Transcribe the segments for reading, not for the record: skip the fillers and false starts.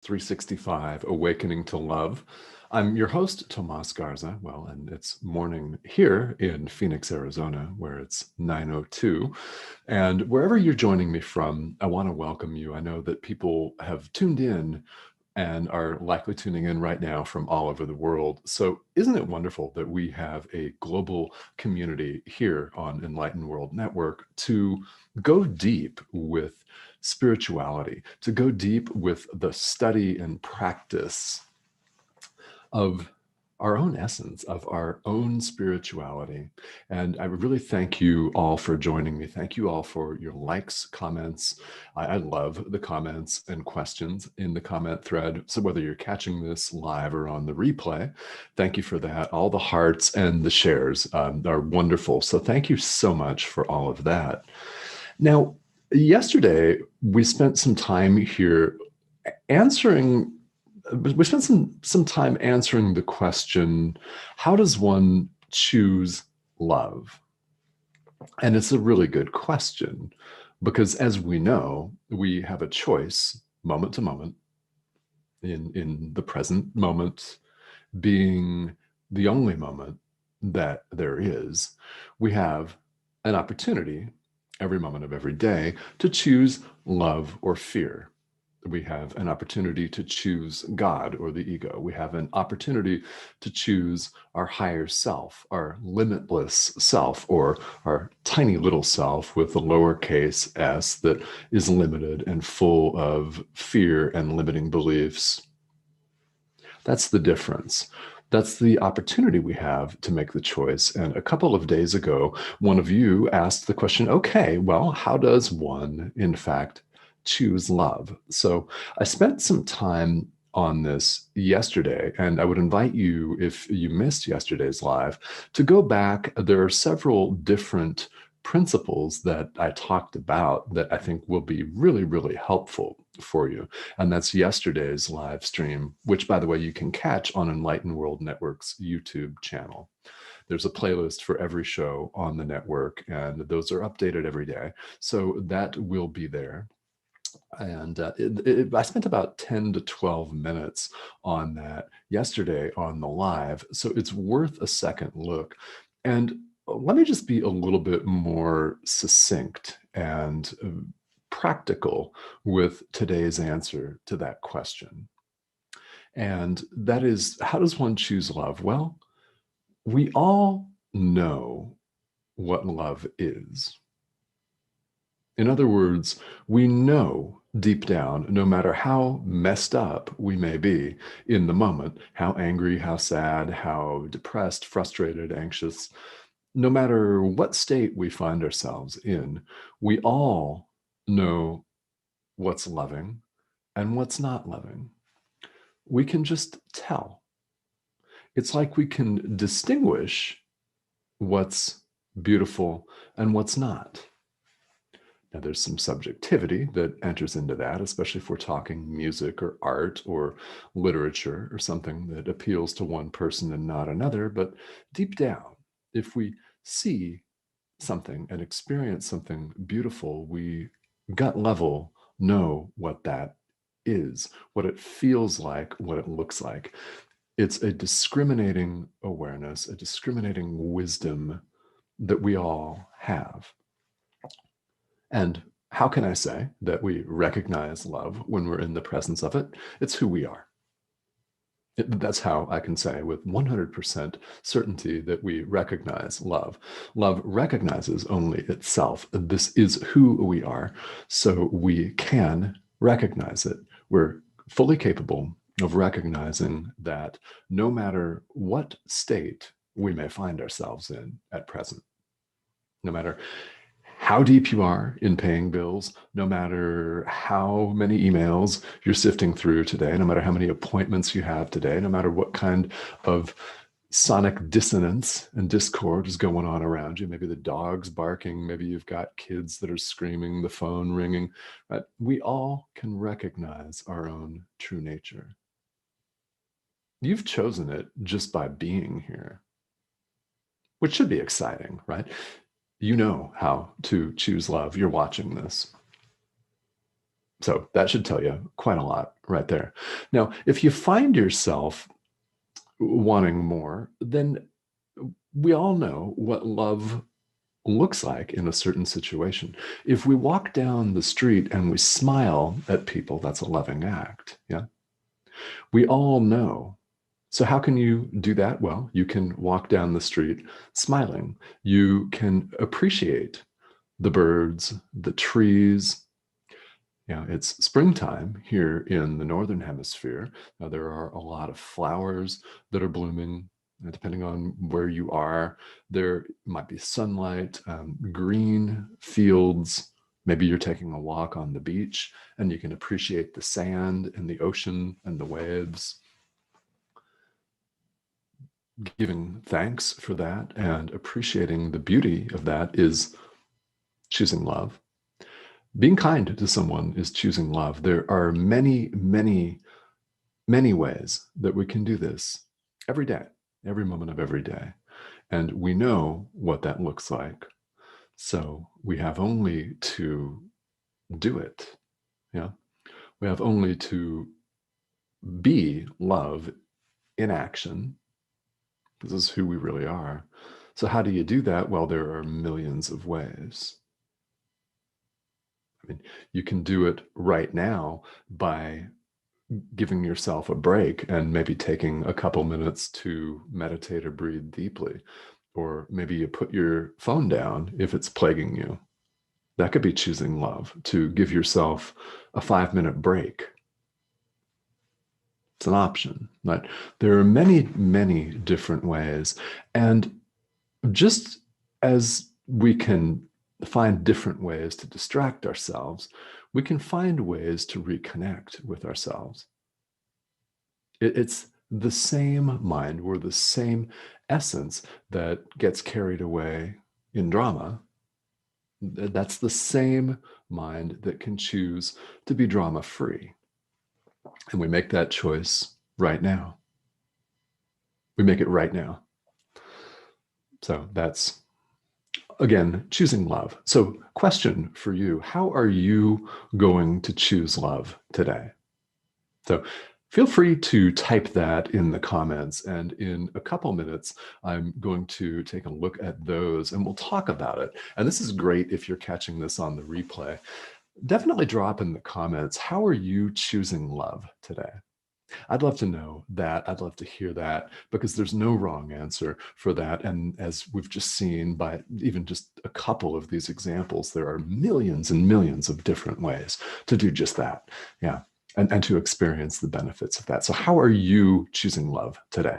365 Awakening to Love. I'm your host, Tomás Garza. Well, and it's morning here in Phoenix, Arizona, where it's 9:02. And wherever you're joining me from, I want to welcome you. I know that people have tuned in and are likely tuning in right now from all over the world. So, isn't it wonderful that we have a global community here on Enlightened World Network to go deep with spirituality, to go deep with the study and practice of our own essence, of our own spirituality. And I really thank you all for joining me. Thank you all for your likes, comments. I love the comments and questions in the comment thread. So whether you're catching this live or on the replay, thank you for that. All the hearts and the shares are wonderful. So thank you so much for all of that. Now, yesterday, we spent some time here answering we spent some time answering the question, how does one choose love? And it's a really good question because, as we know, we have a choice moment to moment in the present moment being the only moment that there is. We have an opportunity every moment of every day to choose love or fear. We have an opportunity to choose God or the ego. We have an opportunity to choose our higher self, our limitless self, or our tiny little self with the lowercase s that is limited and full of fear and limiting beliefs. That's the difference. That's the opportunity we have to make the choice. And a couple of days ago, one of you asked the question, okay, well, how does one, in fact, choose love? So I spent some time on this yesterday, and I would invite you, if you missed yesterday's live, to go back. There are several different principles that I talked about that I think will be really, really helpful for you. And that's yesterday's live stream, which, by the way, you can catch on Enlightened World Network's YouTube channel. There's a playlist for every show on the network, and those are updated every day. So that will be there. And I spent about 10 to 12 minutes on that yesterday on the live. So it's worth a second look. And let me just be a little bit more succinct and practical with today's answer to that question. And that is, how does one choose love? Well, we all know what love is. In other words, we know deep down, no matter how messed up we may be in the moment, how angry, how sad, how depressed, frustrated, anxious, no matter what state we find ourselves in, we all know what's loving and what's not loving. We can just tell. It's like we can distinguish what's beautiful and what's not. Now, there's some subjectivity that enters into that, especially if we're talking music or art or literature or something that appeals to one person and not another. But deep down, if we see something and experience something beautiful, we gut level know what that is, what it feels like, what it looks like. It's a discriminating awareness, a discriminating wisdom that we all have. And how can I say that we recognize love when we're in the presence of it? It's who we are. That's how I can say with 100% certainty that we recognize love. Love recognizes only itself. This is who we are. So we can recognize it. We're fully capable of recognizing that no matter what state we may find ourselves in at present, no matter how deep you are in paying bills, no matter how many emails you're sifting through today, no matter how many appointments you have today, no matter what kind of sonic dissonance and discord is going on around you, maybe the dog's barking, maybe you've got kids that are screaming, the phone ringing, right? We all can recognize our own true nature. You've chosen it just by being here, which should be exciting, right? You know how to choose love. You're watching this. So that should tell you quite a lot right there. Now, if you find yourself wanting more, then we all know what love looks like in a certain situation. If we walk down the street and we smile at people, that's a loving act. Yeah. We all know. So, how can you do that? Well, you can walk down the street smiling. You can appreciate the birds, the trees. Yeah, it's springtime here in the Northern Hemisphere. Now, there are a lot of flowers that are blooming. Depending on where you are, there might be sunlight, green fields. Maybe you're taking a walk on the beach and you can appreciate the sand and the ocean and the waves. Giving thanks for that and appreciating the beauty of that is choosing love. Being kind to someone is choosing love. There are many, many, many ways that we can do this every day, every moment of every day. And we know what that looks like. So we have only to do it. Yeah. We have only to be love in action. This is who we really are. So how do you do that? Well, there are millions of ways. I mean, you can do it right now by giving yourself a break and maybe taking a couple minutes to meditate or breathe deeply. Or maybe you put your phone down if it's plaguing you. That could be choosing love, to give yourself a 5-minute break. It's an option, but there are many, many different ways. And just as we can find different ways to distract ourselves, we can find ways to reconnect with ourselves. It's the same mind, we're the same essence that gets carried away in drama. That's the same mind that can choose to be drama free. And we make that choice right now. We make it right now. So that's, again, choosing love. So, question for you: how are you going to choose love today? So, feel free to type that in the comments. And in a couple minutes, I'm going to take a look at those and we'll talk about it. And this is great if you're catching this on the replay. Definitely drop in the comments, how are you choosing love today? I'd love to know that. I'd love to hear that, because there's no wrong answer for that. And as we've just seen by even just a couple of these examples, there are millions and millions of different ways to do just that. Yeah. And to experience the benefits of that. So how are you choosing love today?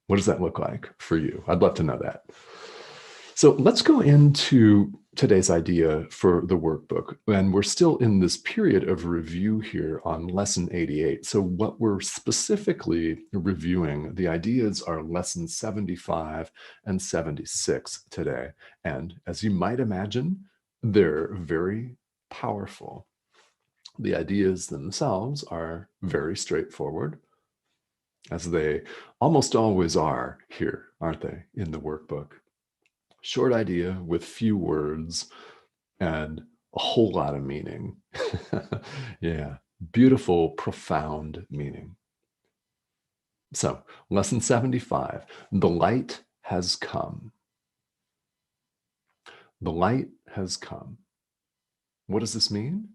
What does that look like for you? I'd love to know that. So let's go into today's idea for the workbook. And we're still in this period of review here on lesson 88. So what we're specifically reviewing, the ideas are lesson 75 and 76 today. And as you might imagine, they're very powerful. The ideas themselves are very straightforward, as they almost always are here, aren't they, in the workbook? Short idea with few words and a whole lot of meaning. Yeah, beautiful, profound meaning. So, lesson 75, the light has come. The light has come. What does this mean?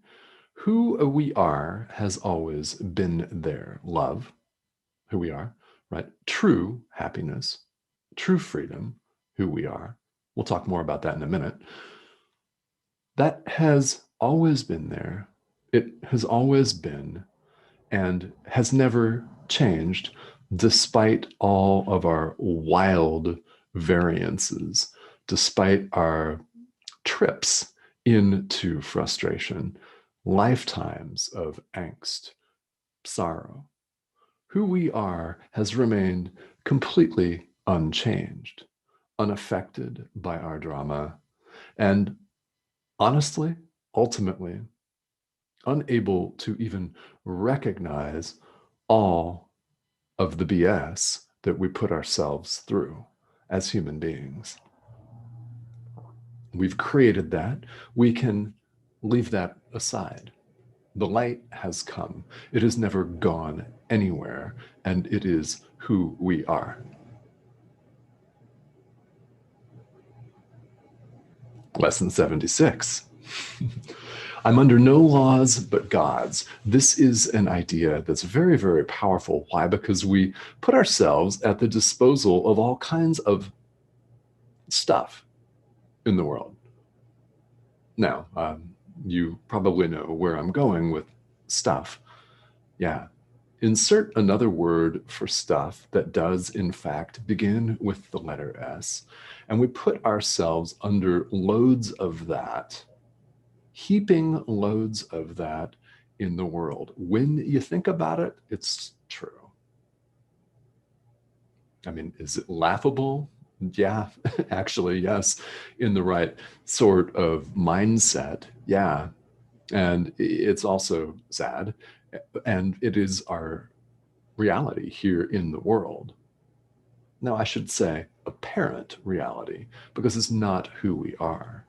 Who we are has always been there. Love, who we are, right? True happiness, true freedom, who we are. We'll talk more about that in a minute. That has always been there. It has always been and has never changed, despite all of our wild variances, despite our trips into frustration, lifetimes of angst, sorrow. Who we are has remained completely unchanged, unaffected by our drama, and honestly, ultimately, unable to even recognize all of the BS that we put ourselves through as human beings. We've created that. We can leave that aside. The light has come. It has never gone anywhere, and it is who we are. Lesson 76. I'm under no laws but God's. This is an idea that's very, very powerful. Why? Because we put ourselves at the disposal of all kinds of stuff in the world. Now, you probably know where I'm going with stuff. Yeah. Insert another word for stuff that does, in fact, begin with the letter S. And we put ourselves under loads of that, heaping loads of that in the world. When you think about it, it's true. I mean, is it laughable? Yeah, actually, yes. In the right sort of mindset, yeah. And it's also sad. And it is our reality here in the world. Now, I should say apparent reality, because it's not who we are.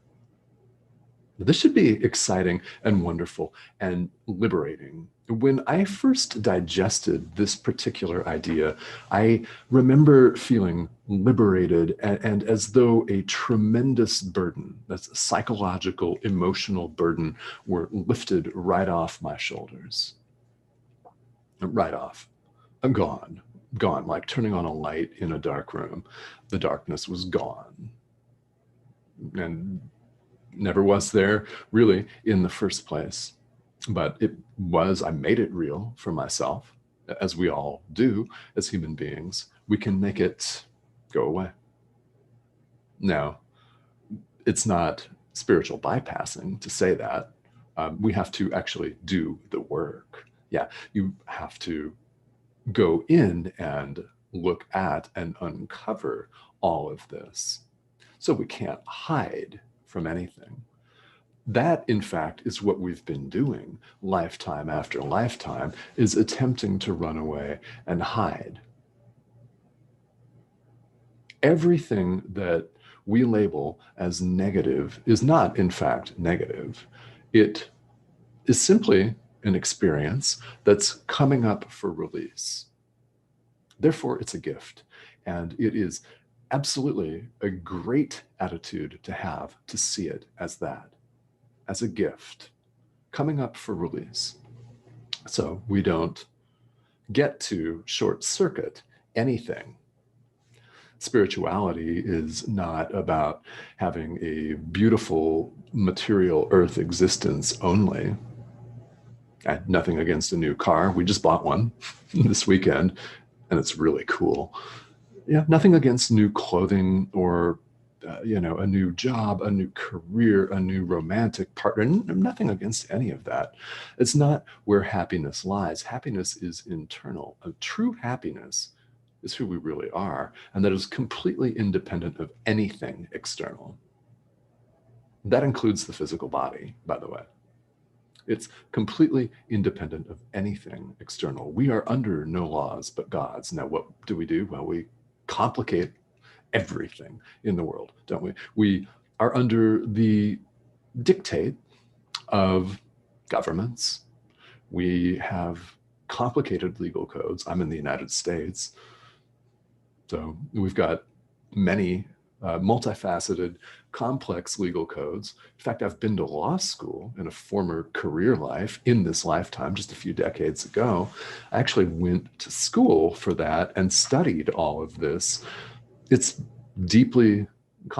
This should be exciting and wonderful and liberating. When I first digested this particular idea, I remember feeling liberated and as though a tremendous burden, that's a psychological, emotional burden, were lifted right off my shoulders. Right off. Gone, like turning on a light in a dark room. The darkness was gone. And never was there really in the first place. But it was, I made it real for myself, as we all do as human beings. We can make it go away. Now, it's not spiritual bypassing to say that. We have to actually do the work. Yeah, you have to go in and look at and uncover all of this. So we can't hide from anything. That, in fact, is what we've been doing lifetime after lifetime, is attempting to run away and hide. Everything that we label as negative is not, in fact, negative. It is simply an experience that's coming up for release. Therefore, it's a gift. And it is absolutely a great attitude to have, to see it as that, as a gift coming up for release. So we don't get to short circuit anything. Spirituality is not about having a beautiful material earth existence only. I had nothing against a new car. We just bought one this weekend, and it's really cool. Yeah, nothing against new clothing or a new job, a new career, a new romantic partner. Nothing against any of that. It's not where happiness lies. Happiness is internal. A true happiness is who we really are, and that is completely independent of anything external. That includes the physical body, by the way. It's completely independent of anything external. We are under no laws but God's. Now, what do? Well, we complicate everything in the world, don't we? We are under the dictate of governments. We have complicated legal codes. I'm in the United States. So we've got many multifaceted, complex legal codes. In fact, I've been to law school in a former career life in this lifetime, just a few decades ago. I actually went to school for that and studied all of this. It's deeply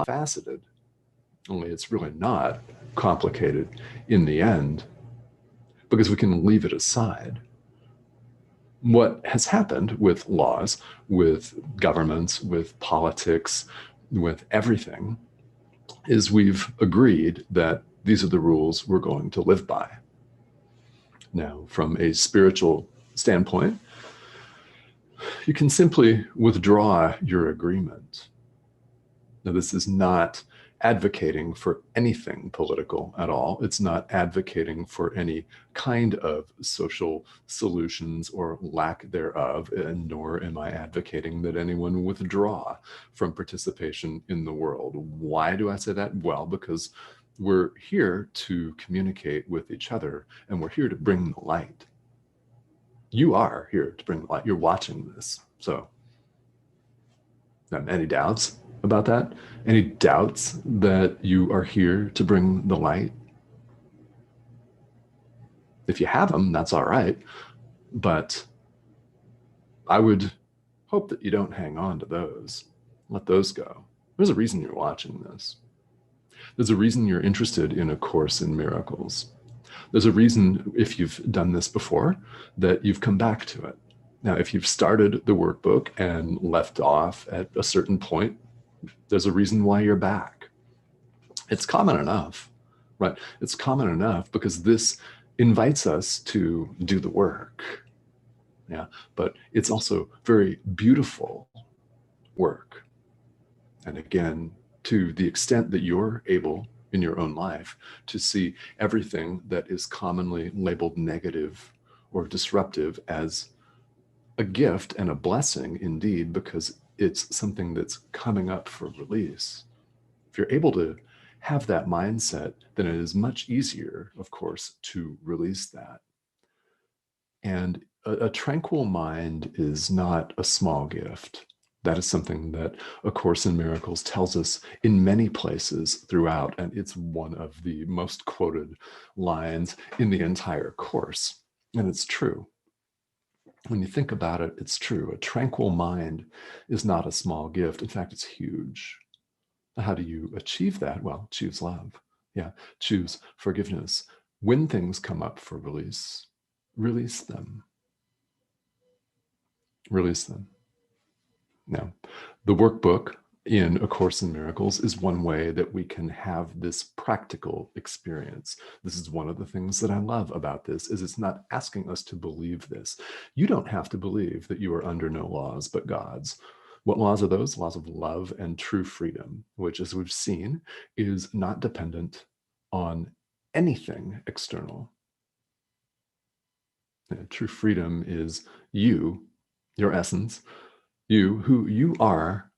faceted, only it's really not complicated in the end, because we can leave it aside. What has happened with laws, with governments, with politics, with everything, is we've agreed that these are the rules we're going to live by. Now, from a spiritual standpoint, you can simply withdraw your agreement. Now, this is not advocating for anything political at all. It's not advocating for any kind of social solutions or lack thereof, and nor am I advocating that anyone withdraw from participation in the world. Why do I say that? Well, because We're here to communicate with each other, and we're here to bring the light. You are here to bring the light. You're watching this. So, any doubts about that? Any doubts that you are here to bring the light? If you have them, that's all right. But I would hope that you don't hang on to those. Let those go. There's a reason you're watching this. There's a reason you're interested in A Course in Miracles. There's a reason, if you've done this before, that you've come back to it. Now, if you've started the workbook and left off at a certain point, there's a reason why you're back. It's common enough, right? It's common enough because this invites us to do the work. Yeah, but it's also very beautiful work. And again, to the extent that you're able in your own life to see everything that is commonly labeled negative or disruptive as a gift and a blessing indeed, because it's something that's coming up for release. If you're able to have that mindset, then it is much easier, of course, to release that. And a tranquil mind is not a small gift. That is something that A Course in Miracles tells us in many places throughout, and it's one of the most quoted lines in the entire course. And it's true. When you think about it, it's true. A tranquil mind is not a small gift. In fact, it's huge. How do you achieve that? Well, choose love. Yeah, choose forgiveness. When things come up for release, release them. Release them. Now, the workbook in A Course in Miracles is one way that we can have this practical experience. This is one of the things that I love about this, is it's not asking us to believe this. You don't have to believe that you are under no laws but God's. What laws are those? Laws of love and true freedom, which, as we've seen, is not dependent on anything external. True freedom is you, your essence, you, who you are,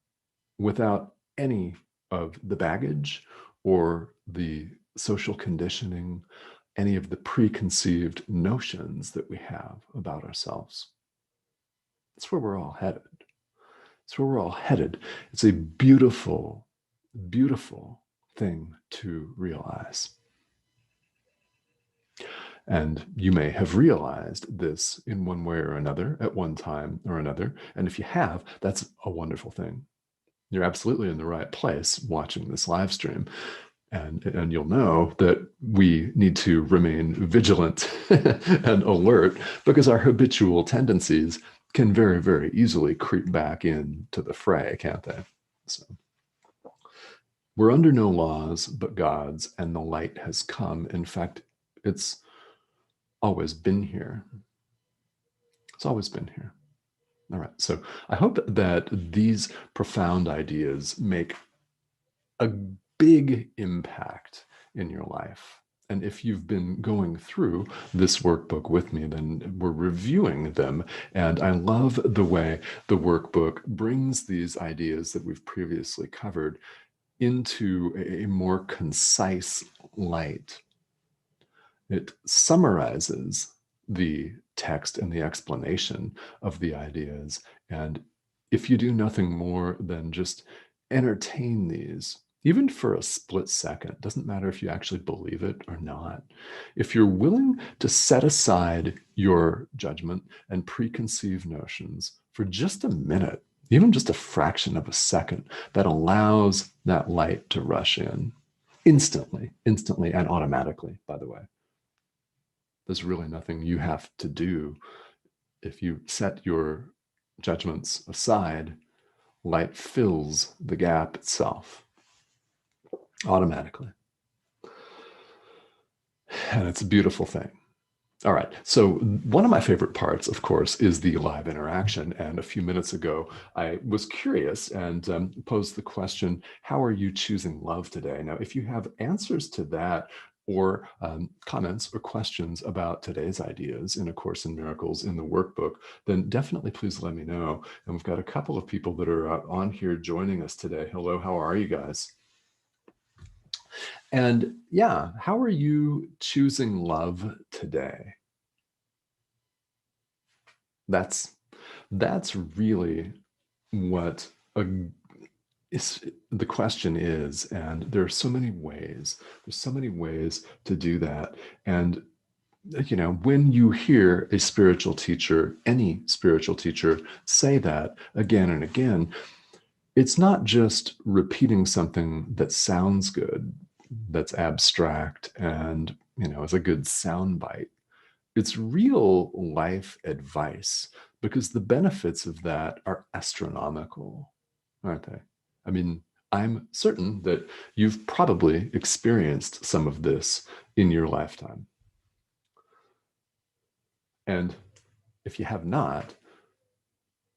without any of the baggage or the social conditioning, any of the preconceived notions that we have about ourselves. That's where we're all headed. It's where we're all headed. It's a beautiful, beautiful thing to realize. And you may have realized this in one way or another at one time or another. And if you have, that's a wonderful thing. You're absolutely in the right place watching this live stream. And you'll know that we need to remain vigilant and alert, because our habitual tendencies can very, very easily creep back into the fray, can't they? So we're under no laws but God's, and the light has come. In fact, it's always been here. It's always been here. All right. So I hope that these profound ideas make a big impact in your life. And if you've been going through this workbook with me, then we're reviewing them. And I love the way the workbook brings these ideas that we've previously covered into a more concise light. It summarizes the text and the explanation of the ideas. And if you do nothing more than just entertain these, even for a split second, doesn't matter if you actually believe it or not, if you're willing to set aside your judgment and preconceived notions for just a minute, even just a fraction of a second, that allows that light to rush in instantly and automatically, by the way. There's really nothing you have to do. If you set your judgments aside, light fills the gap itself automatically. And it's a beautiful thing. All right. So one of my favorite parts, of course, is the live interaction. And a few minutes ago, I was curious and posed the question, how are you choosing love today? Now, if you have answers to that, or comments or questions about today's ideas in A Course in Miracles in the workbook, then definitely please let me know. And we've got a couple of people that are on here joining us today. Hello, how are you guys? And yeah, how are you choosing love today? That's really what a is the question is. And there are so many ways. There's so many ways to do that. And when you hear a spiritual teacher, any spiritual teacher, say that again and again, it's not just repeating something that sounds good, that's abstract and, is a good soundbite. It's real life advice because the benefits of that are astronomical, aren't they? I mean, I'm certain that you've probably experienced some of this in your lifetime. And if you have not,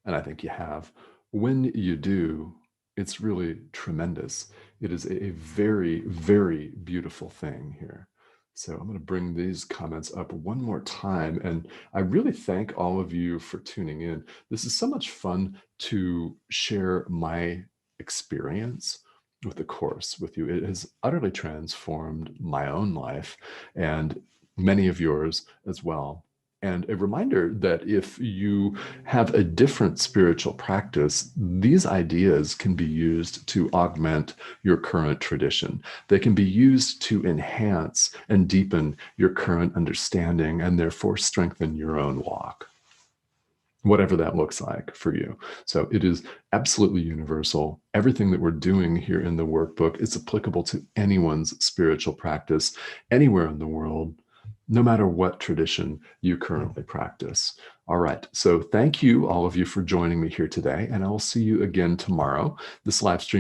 and I think you have, when you do, it's really tremendous. It is a very, very beautiful thing here. So I'm going to bring these comments up one more time. And I really thank all of you for tuning in. This is so much fun to share my experience with the course with you. It has utterly transformed my own life and many of yours as well. And a reminder that if you have a different spiritual practice, these ideas can be used to augment your current tradition. They can be used to enhance and deepen your current understanding and therefore strengthen your own walk, whatever that looks like for you. So it is absolutely universal. Everything that we're doing here in the workbook is applicable to anyone's spiritual practice anywhere in the world, no matter what tradition you currently practice. All right. So thank you, all of you, for joining me here today. And I will see you again tomorrow. This live stream